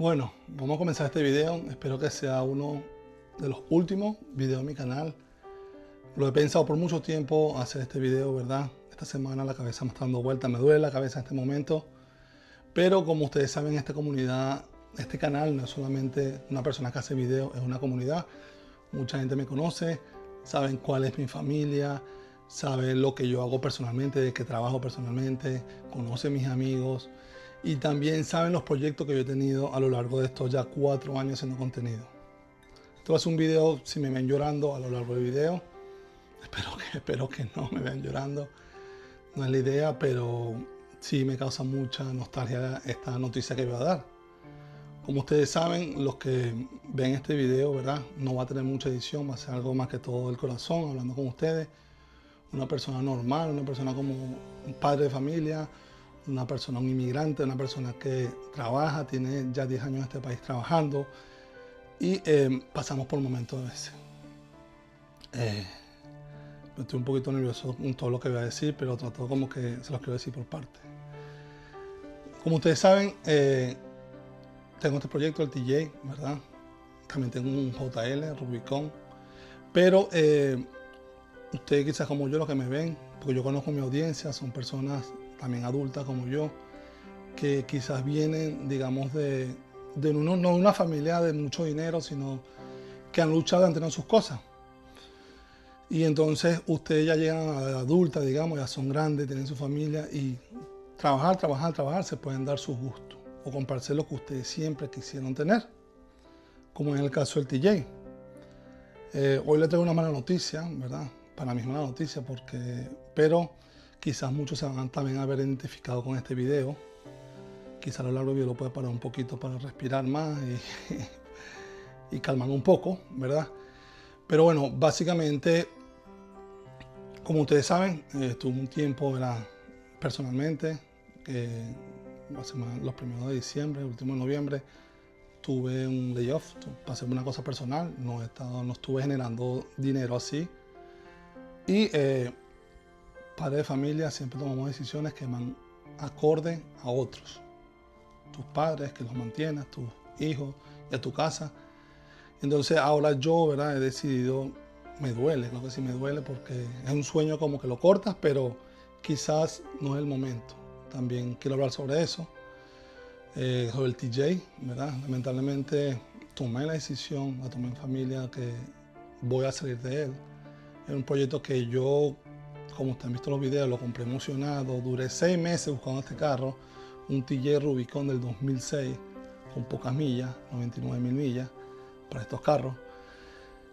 Bueno, vamos a comenzar este video. Espero que sea uno de los últimos videos de mi canal. Lo he pensado por mucho tiempo hacer este video, ¿verdad? Esta semana la cabeza me está dando vuelta, me duele la cabeza en este momento. Pero como ustedes saben, esta comunidad, este canal no es solamente una persona que hace videos, es una comunidad. Mucha gente me conoce, saben cuál es mi familia, saben lo que yo hago personalmente, de qué trabajo personalmente, conocen mis amigos y también saben los proyectos que yo he tenido a lo largo de estos ya 4 años haciendo contenido. Esto va a ser un video, si me ven llorando a lo largo del video, espero que no me vean llorando, no es la idea, pero sí me causa mucha nostalgia esta noticia que voy a dar. Como ustedes saben, los que ven este video, ¿verdad? No va a tener mucha edición, va a ser algo más que todo del corazón, hablando con ustedes. Una persona normal, una persona como un padre de familia, una persona, un inmigrante, una persona que trabaja, tiene ya 10 años en este país trabajando y pasamos por momentos de veces. Estoy un poquito nervioso con todo lo que voy a decir, pero trato como que se los quiero decir por parte. Como ustedes saben, tengo este proyecto, el TJ, ¿verdad? También tengo un JL, Rubicon. Pero ustedes quizás como yo, los que me ven, porque yo conozco mi audiencia, son personas también adultas como yo, que quizás vienen, digamos, no una familia de mucho dinero, sino que han luchado en tener sus cosas. Y entonces ustedes ya llegan a la adulta, digamos, ya son grandes, tienen su familia y trabajar, se pueden dar sus gustos o comprarse lo que ustedes siempre quisieron tener, como en el caso del TJ. Hoy le traigo una mala noticia, ¿verdad? Para mí es mala noticia pero quizás muchos se van también a haber identificado con este video. Quizás a lo largo del video lo puede parar un poquito para respirar más y calmar un poco, ¿verdad? Pero bueno, básicamente, como ustedes saben, estuve un tiempo, ¿verdad? Personalmente, los primeros de diciembre, el último de noviembre, tuve un layoff, pasé una cosa personal, no estuve generando dinero así. Y padre de familia, siempre tomamos decisiones que van acorde a otros. Tus padres, que los mantienes, tus hijos y a tu casa. Entonces ahora yo, ¿verdad? He decidido, me duele, creo que sí me duele porque es un sueño como que lo cortas, pero quizás no es el momento. También quiero hablar sobre eso, sobre el TJ, ¿verdad? Lamentablemente tomé la decisión, la tomé en familia, que voy a salir de él. Es un proyecto que yo, como ustedes han visto en los videos, lo compré emocionado. Duré 6 meses buscando este carro, un TJ Rubicon del 2006, con pocas millas, 99.000 millas para estos carros.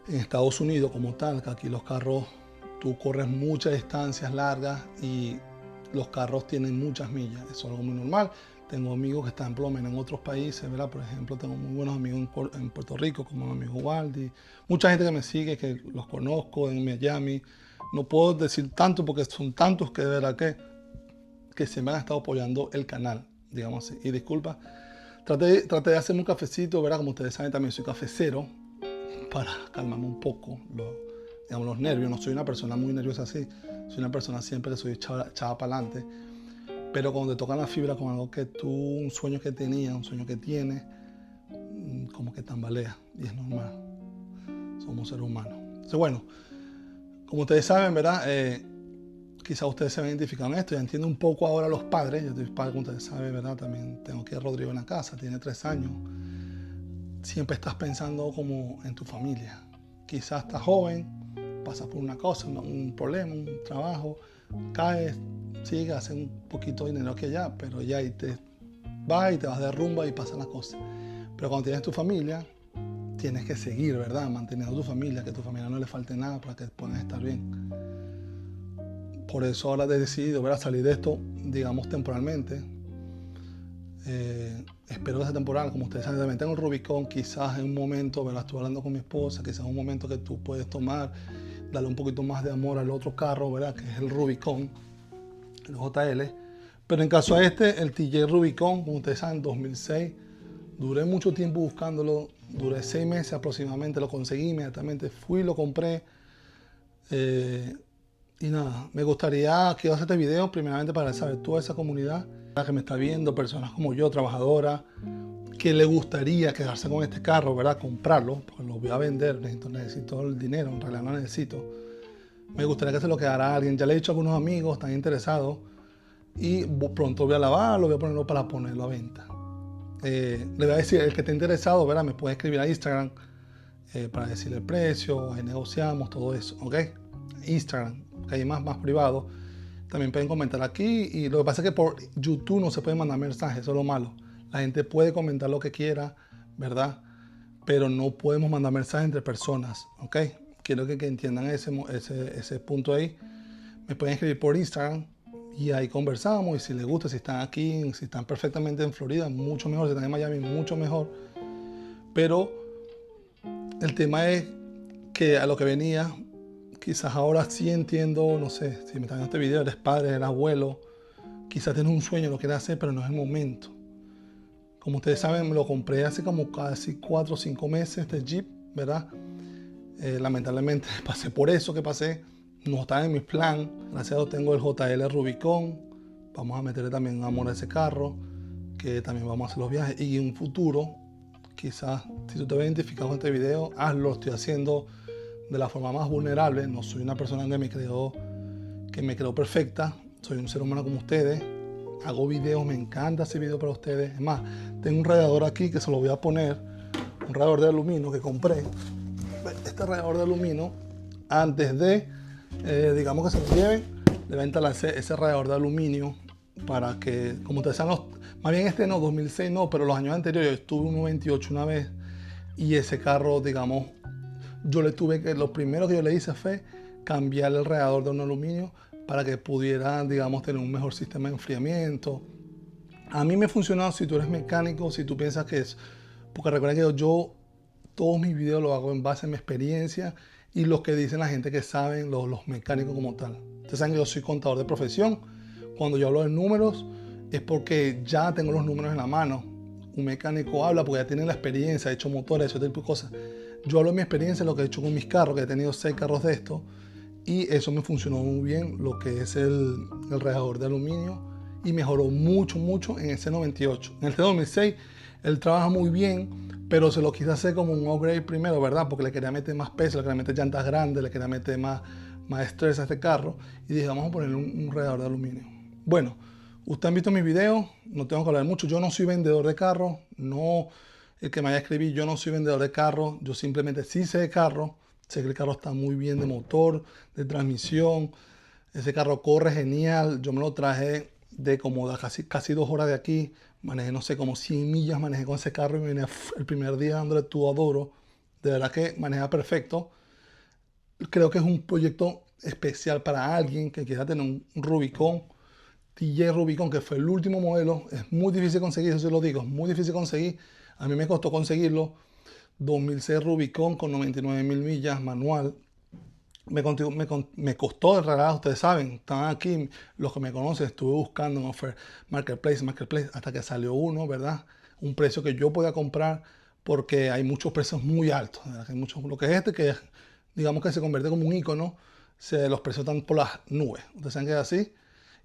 En Estados Unidos como tal, que aquí los carros, tú corres muchas distancias largas y los carros tienen muchas millas. Eso es algo muy normal. Tengo amigos que están por lo menos en otros países, ¿verdad? Por ejemplo, tengo muy buenos amigos en Puerto Rico, como mi amigo Waldi. Mucha gente que me sigue, que los conozco en Miami. No puedo decir tanto porque son tantos que de verdad que se me han estado apoyando el canal, digamos así. Y disculpa, traté de hacerme un cafecito, ¿verdad? Como ustedes saben, también soy cafecero, para calmarme un poco los nervios. No soy una persona muy nerviosa así. Soy una persona siempre que soy echada para adelante. Pero cuando te tocan la fibra con algo que tú, un sueño que tenías, un sueño que tienes, como que tambalea. Y es normal. Somos seres humanos. Entonces, bueno, como ustedes saben, ¿verdad? Quizás ustedes se ven identificados en esto. Ya entiendo un poco ahora los padres. Yo soy padre, como ustedes saben, ¿verdad? También tengo aquí a Rodrigo en la casa. Tiene 3 años. Siempre estás pensando como en tu familia. Quizás estás joven, pasas por una cosa, un problema, un trabajo, caes, sigues, haces un poquito de dinero que allá, pero ya y te vas de rumba y pasan las cosas. Pero cuando tienes tu familia, tienes que seguir, ¿verdad? Manteniendo tu familia, que a tu familia no le falte nada para que puedan estar bien. Por eso ahora he decidido, ¿verdad? Salir de esto, digamos, temporalmente. Espero que sea temporal, como ustedes saben, también tengo el Rubicon, quizás en un momento, ¿verdad? Estuve hablando con mi esposa, quizás en un momento que tú puedes tomar, darle un poquito más de amor al otro carro, ¿verdad? Que es el Rubicon, el JL. Pero en caso a el TJ Rubicon, como ustedes saben, 2006, duré mucho tiempo buscándolo, duré 6 meses aproximadamente, lo conseguí inmediatamente, fui, lo compré. Y nada, me gustaría que hacer este video primeramente para saber toda esa comunidad que me está viendo, personas como yo, trabajadoras, que le gustaría quedarse con este carro, ¿verdad? Comprarlo, porque lo voy a vender, necesito el dinero, en realidad no necesito. Me gustaría que se lo quedara a alguien. Ya le he dicho a algunos amigos, están interesados, y pronto voy a lavarlo, voy a ponerlo para ponerlo a venta. Le voy a decir, el que esté interesado, ¿verdad? Me puede escribir a Instagram para decirle el precio, ahí negociamos, todo eso, ¿ok? Instagram, que hay más privado. También pueden comentar aquí, y lo que pasa es que por YouTube no se puede mandar mensajes, eso es lo malo. La gente puede comentar lo que quiera, ¿verdad? Pero no podemos mandar mensajes entre personas, ¿ok? Quiero que entiendan ese punto ahí. Me pueden escribir por Instagram y ahí conversamos, y si les gusta, si están aquí, si están perfectamente en Florida, mucho mejor, si están en Miami, mucho mejor. Pero el tema es que a lo que venía, quizás ahora sí entiendo, no sé, si me están viendo este video, eres padre, eres abuelo, quizás tienes un sueño, lo quieres hacer, pero no es el momento. Como ustedes saben, me lo compré hace como casi 4 o 5 meses, este Jeep, ¿verdad? Lamentablemente pasé por eso que pasé, no estaba en mis planes. Gracias a Dios tengo el JL Rubicon, vamos a meterle también amor a ese carro, que también vamos a hacer los viajes, y en un futuro, quizás, si tú te ves identificado con este video, hazlo. Estoy haciendo de la forma más vulnerable. No soy una persona que me creó perfecta. Soy un ser humano como ustedes. Hago videos, me encanta hacer videos para ustedes. Es más, tengo un radiador aquí que se lo voy a poner, un radiador de aluminio que compré. Este radiador de aluminio, antes de, digamos que se lo lleven, le voy a instalar ese radiador de aluminio para que, como ustedes saben, más bien este no, 2006 no, pero los años anteriores, yo estuve un 98 una vez, y ese carro, digamos, lo primero que yo le hice fue cambiar el radiador de un aluminio para que pudiera, digamos, tener un mejor sistema de enfriamiento. A mí me ha funcionado. Si tú eres mecánico, si tú piensas que es, porque recuerden que yo todos mis videos los hago en base a mi experiencia y lo que dicen la gente que saben, los mecánicos como tal. Ustedes saben que yo soy contador de profesión. Cuando yo hablo de números es porque ya tengo los números en la mano. Un mecánico habla porque ya tiene la experiencia, ha hecho motores, ese tipo de cosas. Yo hablo de mi experiencia, lo que he hecho con mis carros, que he tenido 6 carros de estos, y eso me funcionó muy bien, lo que es el radiador de aluminio, y mejoró mucho en ese 98. En el 2006 él trabaja muy bien, pero se lo quise hacer como un upgrade primero, ¿verdad? Porque le quería meter más peso, le quería meter llantas grandes, le quería meter más estrés a este carro, y dije, vamos a ponerle un radiador de aluminio. Bueno, ustedes han visto mis videos, no tengo que hablar mucho. Yo no soy vendedor de carros, no, el que me haya escrito, yo no soy vendedor de carros, yo simplemente sí sé de carros, sé que el carro está muy bien de motor, de transmisión, ese carro corre genial. Yo me lo traje de como casi 2 horas de aquí, manejé, no sé, como 100 millas manejé con ese carro, y me vine el primer día dándole tu adoro. De verdad que maneja perfecto. Creo que es un proyecto especial para alguien que quiera tener un Rubicon, TJ Rubicon, que fue el último modelo. Es muy difícil conseguir, eso sí lo digo, es muy difícil conseguir. A mí me costó conseguirlo. 2006 Rubicon con 99.000 millas manual. Me costó, en realidad, ustedes saben, están aquí, los que me conocen, estuve buscando en Marketplace, hasta que salió uno, ¿verdad? Un precio que yo podía comprar, porque hay muchos precios muy altos, ¿verdad? Hay muchos, lo que es este, que digamos que se convierte como un icono, los precios están por las nubes, ustedes saben que es así,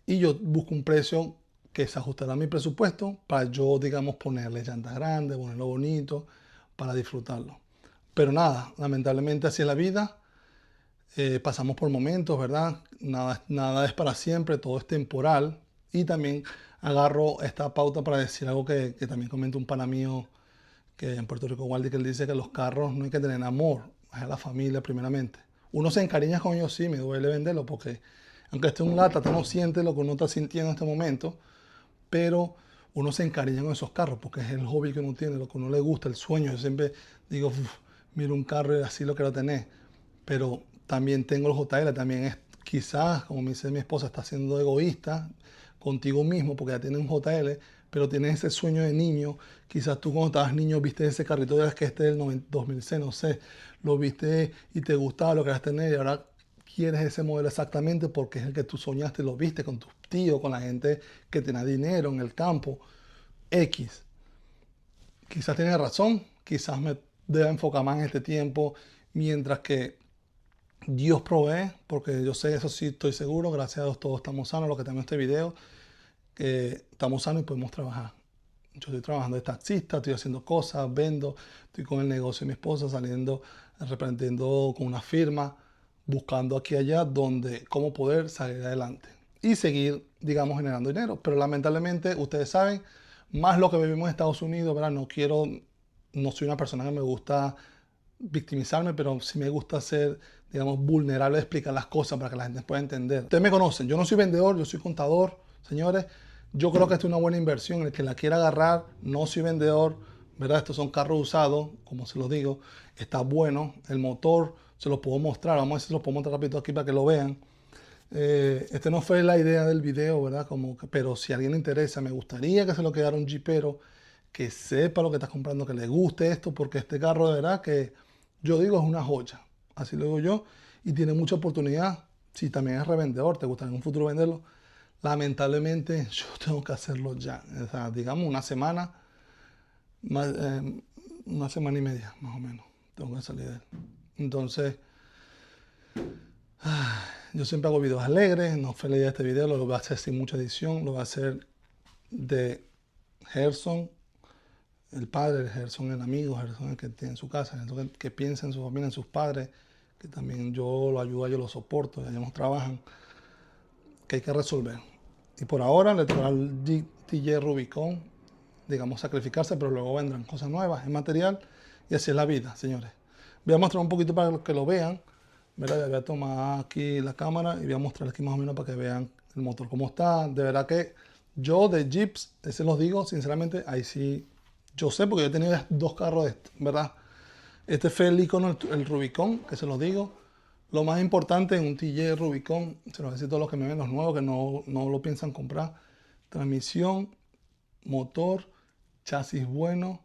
y yo busco un precio que se ajustará a mi presupuesto para yo, digamos, ponerle llantas grandes, ponerlo bonito, para disfrutarlo. Pero nada, lamentablemente así es la vida. Pasamos por momentos, ¿verdad? Nada es para siempre, todo es temporal. Y también agarro esta pauta para decir algo que también comenta un pana mío, que en Puerto Rico, Waldi, que él dice que los carros no hay que tener amor, es a la familia primeramente. Uno se encariña con ellos, sí, me duele venderlo, porque aunque esté un lata, tú no sientes lo que uno está sintiendo en este momento, pero uno se encariña con esos carros, porque es el hobby que uno tiene, lo que uno le gusta, el sueño. Yo siempre digo, miro un carro y así lo quiero tener. Pero también tengo el JL, también es quizás, como me dice mi esposa, está siendo egoísta contigo mismo porque ya tienes un JL, pero tienes ese sueño de niño. Quizás tú cuando estabas niño viste ese carrito de que este del 2006, no sé, lo viste y te gustaba, lo querías tener, y ahora quieres ese modelo exactamente porque es el que tú soñaste, lo viste con tus tíos, con la gente que tenía dinero en el campo. X. Quizás tienes razón, quizás me deba enfocar más en este tiempo, mientras que Dios provee, porque yo sé, eso sí estoy seguro, gracias a Dios todos estamos sanos, los que tenemos este video, que estamos sanos y podemos trabajar. Yo estoy trabajando de taxista, estoy haciendo cosas, vendo, estoy con el negocio de mi esposa, saliendo, reprendiendo con una firma, buscando aquí y allá donde, cómo poder salir adelante y seguir, digamos, generando dinero. Pero lamentablemente, ustedes saben, más lo que vivimos en Estados Unidos, ¿verdad? No soy una persona que me gusta victimizarme, pero sí me gusta ser, digamos, vulnerable, explicar las cosas para que la gente pueda entender. Ustedes me conocen, yo no soy vendedor, yo soy contador, señores. Yo creo que esto es una buena inversión. El que la quiera agarrar, no soy vendedor, ¿verdad? Estos son carros usados, como se los digo. Está bueno. El motor se los puedo mostrar. Vamos a ver si se los puedo mostrar rápido aquí para que lo vean. Este no fue la idea del video, ¿verdad? Pero si a alguien le interesa, me gustaría que se lo quedara un jeepero, que sepa lo que estás comprando, que le guste esto, porque este carro de verdad que yo digo es una joya. Así lo digo yo. Y tiene mucha oportunidad. Si también es revendedor, te gusta en un futuro venderlo. Lamentablemente yo tengo que hacerlo ya. O sea, digamos una semana y media, más o menos. Tengo que salir de él. Entonces, yo siempre hago videos alegres. No fue la idea de este video. Lo voy a hacer sin mucha edición. Lo voy a hacer de Gerson, el padre, Gerson el amigo, Gerson el que tiene en su casa, Gerson que piensa en su familia, en sus padres, que también yo lo ayudo, yo lo soporto, ellos nos trabajan, que hay que resolver. Y por ahora le tocará al TJ Rubicon, digamos, sacrificarse, pero luego vendrán cosas nuevas en material y así es la vida, señores. Voy a mostrar un poquito para que lo vean, ¿verdad? Voy a tomar aquí la cámara y voy a mostrar aquí más o menos para que vean el motor cómo está. De verdad que yo de Jeeps, se los digo sinceramente, ahí sí, yo sé porque yo he tenido dos carros de estos, ¿verdad? Este fue el icono, el Rubicon, que se los digo. Lo más importante en un TJ Rubicon, se los decía a todos los que me ven, los nuevos que no lo piensan comprar, transmisión, motor, chasis bueno,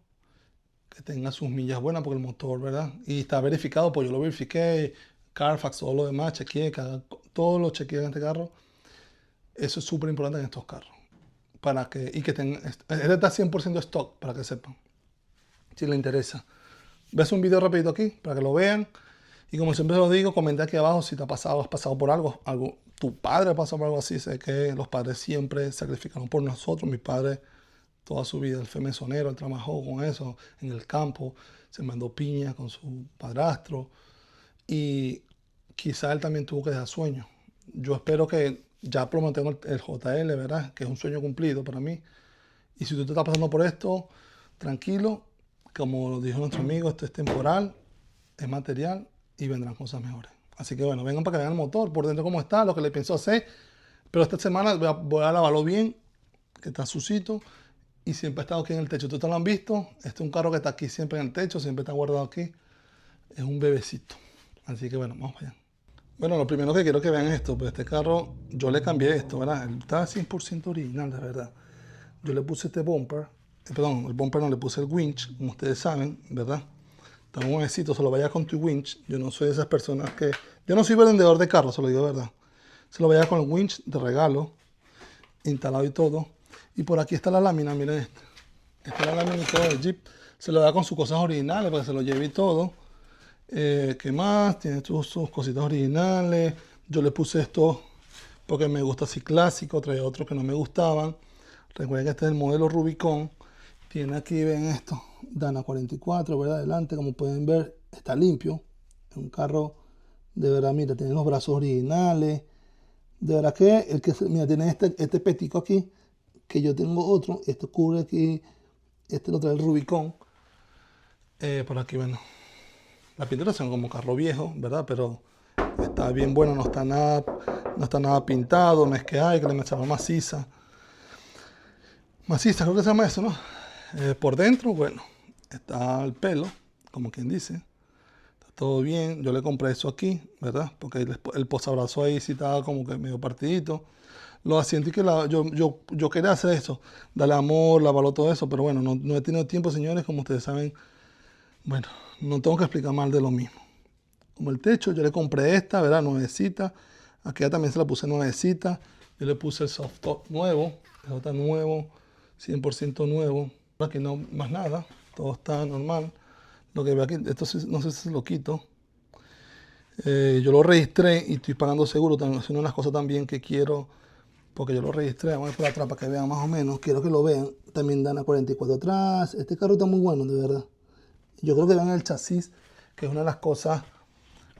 que tenga sus millas buenas porque el motor, ¿verdad? Y está verificado, pues yo lo verifiqué, Carfax, todo lo demás, chequeé, todos los chequeé en este carro. Eso es súper importante en estos carros. Este está 100% stock, para que sepan, si les interesa. Ves un video rapidito aquí, para que lo vean. Y como siempre lo digo, comenta aquí abajo si te ha pasado, has pasado por algo, tu padre ha pasado por algo así. Sé que los padres siempre sacrificaron por nosotros. Mi padre, toda su vida, él fue mesonero, él trabajó con eso en el campo, se mandó piña con su padrastro y quizá él también tuvo que dejar sueños. Yo espero que ya prometemos el JL, ¿verdad? Que es un sueño cumplido para mí. Y si tú te estás pasando por esto, tranquilo, como dijo nuestro amigo, esto es temporal, es material y vendrán cosas mejores. Así que bueno, vengan para que vean el motor por dentro cómo está, lo que le pienso hacer. Pero esta semana voy a lavarlo bien, que está sucito. Y siempre ha estado aquí en el techo. ¿Ustedes lo han visto? Este es un carro que está aquí siempre en el techo, siempre está guardado aquí. Es un bebecito. Así que bueno, vamos allá. Bueno, lo primero que quiero que vean es esto. Pues este carro, yo le cambié esto, ¿verdad? Está 100% original, de verdad. Yo le puse este bumper. Perdón, el bumper no, le puse el winch, como ustedes saben, ¿verdad? Está nuevecito, se lo vaya con tu winch. Yo no soy de esas personas que... Yo no soy vendedor de carros, se lo digo de verdad. Se lo vaya con el winch de regalo, instalado y todo. Y por aquí está la lámina, miren esta. Esta es la lámina y todo del Jeep. Se lo da con sus cosas originales para que se lo lleve y todo. ¿Qué más? Tiene sus cositas originales. Yo le puse esto porque me gusta así clásico. Traía otros que no me gustaban. Recuerden que este es el modelo Rubicon. Tiene aquí, ven esto, Dana 44, ¿verdad? Adelante, como pueden ver, está limpio. Es un carro, de verdad, mira, tiene los brazos originales. De verdad que, mira, tiene este petico aquí, que yo tengo otro. Este cubre aquí, este lo trae el Rubicon. Por aquí, bueno, la pintura son como carro viejo, ¿verdad? Pero está bien bueno, no está nada pintado, no es que hay, que le echaron maciza. Maciza, creo que se llama eso, ¿no? Por dentro, bueno, está el pelo, como quien dice. Está todo bien. Yo le compré eso aquí, ¿verdad? Porque el posabrazo ahí sí estaba como que medio partidito. Los asientos que yo quería hacer eso, darle amor, lavarlo todo eso, pero bueno, no he tenido tiempo, señores, como ustedes saben. Bueno, no tengo que explicar mal de lo mismo. Como el techo, yo le compré esta, ¿verdad? Nuevecita. Aquí también se la puse nuevecita. Yo le puse el soft top nuevo. Eso está nuevo, 100% nuevo. Aquí no más nada, todo está normal. Lo que veo aquí, esto no sé si se lo quito. Yo lo registré y estoy pagando seguro. También haciendo unas cosas también que quiero, porque yo lo registré. Vamos a ir por atrás para que vean más o menos. Quiero que lo vean. También Dana 44 atrás. Este carro está muy bueno, de verdad. Yo creo que vean el chasis, que es una de las cosas,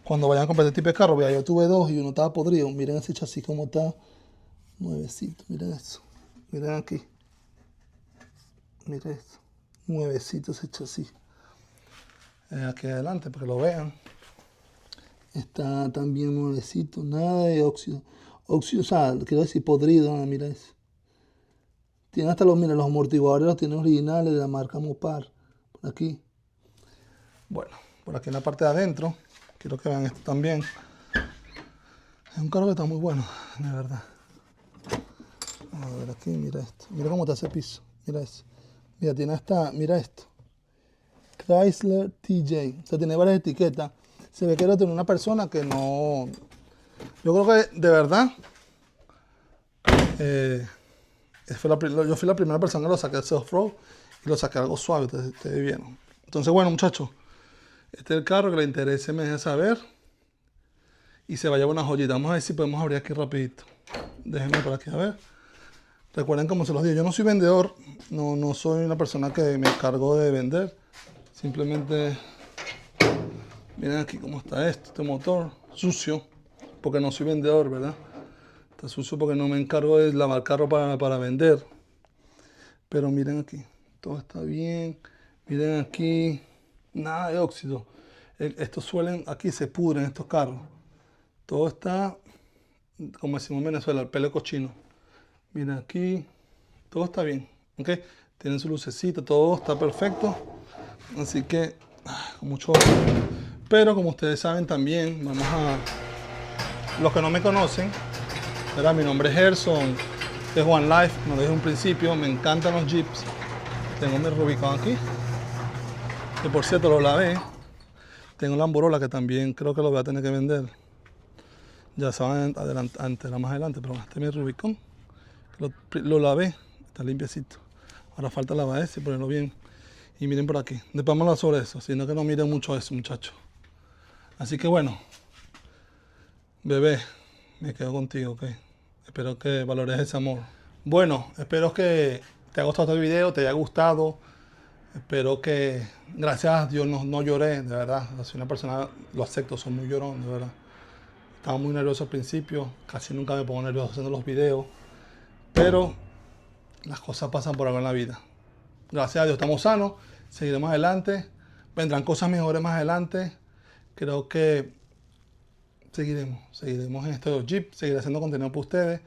cuando vayan a comprar este tipo de carro. Vea, yo tuve dos y uno estaba podrido. Miren ese chasis como está nuevecito. Miren eso. Miren aquí. Miren esto. Nuevecito ese chasis. Aquí adelante para que lo vean. Está también nuevecito. Nada de óxido. Óxido, o sea, quiero decir podrido. Mira eso. Tiene hasta los, mira, los amortiguadores los tiene originales de la marca Mopar. Por aquí. Bueno, por aquí en la parte de adentro. Quiero que vean esto también. Es un carro que está muy bueno, de verdad. A ver aquí, mira esto. Mira cómo está ese piso. Mira eso. Mira, tiene hasta, mira esto. Chrysler TJ. O sea, tiene varias etiquetas. Se ve que era de una persona que no... Yo creo que, de verdad, yo fui la primera persona que lo saqué de off-road y lo saqué algo suave, ustedes vieron. Entonces, bueno, muchachos, este es el carro que le interese, me deja saber. Y se va a llevar una joyita. Vamos a ver si podemos abrir aquí rapidito. Déjenme por aquí a ver. Recuerden, como se los digo, yo no soy vendedor. No soy una persona que me encargo de vender. Simplemente, miren aquí cómo está este motor. Sucio, porque no soy vendedor, ¿verdad? Está sucio porque no me encargo de lavar carro para vender. Pero miren aquí, todo está bien. Miren aquí, nada de óxido. Estos suelen, aquí se pudren estos carros. Todo está, como decimos en Venezuela, el pelo cochino. Miren aquí, todo está bien, ¿ok? Tienen su lucecita, todo está perfecto. Así que, con mucho ojo. Pero como ustedes saben también, vamos a... Los que no me conocen, ¿verdad? Mi nombre es Gerson, de One Life, como lo dije en un principio, me encantan los Jeeps. Tengo mi Rubicon aquí, que por cierto lo lavé. Tengo la Amborola que también creo que lo voy a tener que vender. Ya saben, más adelante, pero este es mi Rubicon. Lo lavé, está limpiecito. Ahora falta lavar ese y ponerlo bien. Y miren por aquí, después vamos a hablar sobre eso, sino que no miren mucho eso, muchachos. Así que bueno, bebé, me quedo contigo, ¿ok? Espero que valores ese amor. Bueno, espero que te haya gustado este video, te haya gustado. Espero que, gracias a Dios, no lloré, de verdad. Soy una persona, lo acepto, soy muy llorón, de verdad. Estaba muy nervioso al principio, casi nunca me pongo nervioso haciendo los videos. Pero las cosas pasan por algo en la vida. Gracias a Dios estamos sanos, seguiremos adelante. Vendrán cosas mejores más adelante. Creo que seguiremos en estos Jeep, seguiré haciendo contenido para ustedes.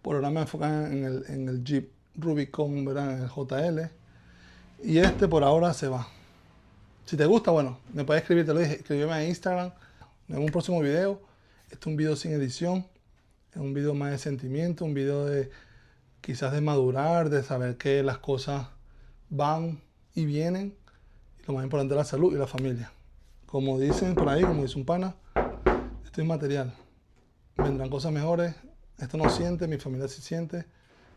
Por ahora me enfocan en el Jeep Rubicon, ¿verdad? En el JL. Y este por ahora se va. Si te gusta, bueno, me puedes escribir, te lo dije, escríbeme a Instagram. En un próximo video. Este es un video sin edición. Es un video más de sentimiento, un video de quizás de madurar, de saber que las cosas van y vienen. Y lo más importante es la salud y la familia. Como dicen por ahí, como dice un pana, esto es material. Vendrán cosas mejores. Esto no siente, mi familia sí siente.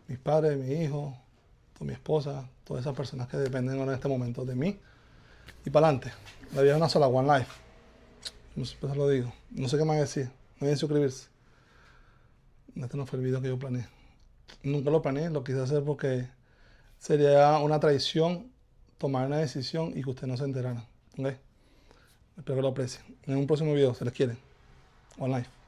Mis padres, mi hijo, mi esposa, todas esas personas que dependen ahora en este momento de mí. Y para adelante. La vida es una sola, One Life. Como siempre lo digo. No sé qué más decir. No olviden suscribirse. Este no fue el video que yo planeé. Nunca lo planeé, lo quise hacer porque sería una traición tomar una decisión y que ustedes no se enteraran. ¿Okay? Espero que lo aprecien. En un próximo video, se les quiere. One Life.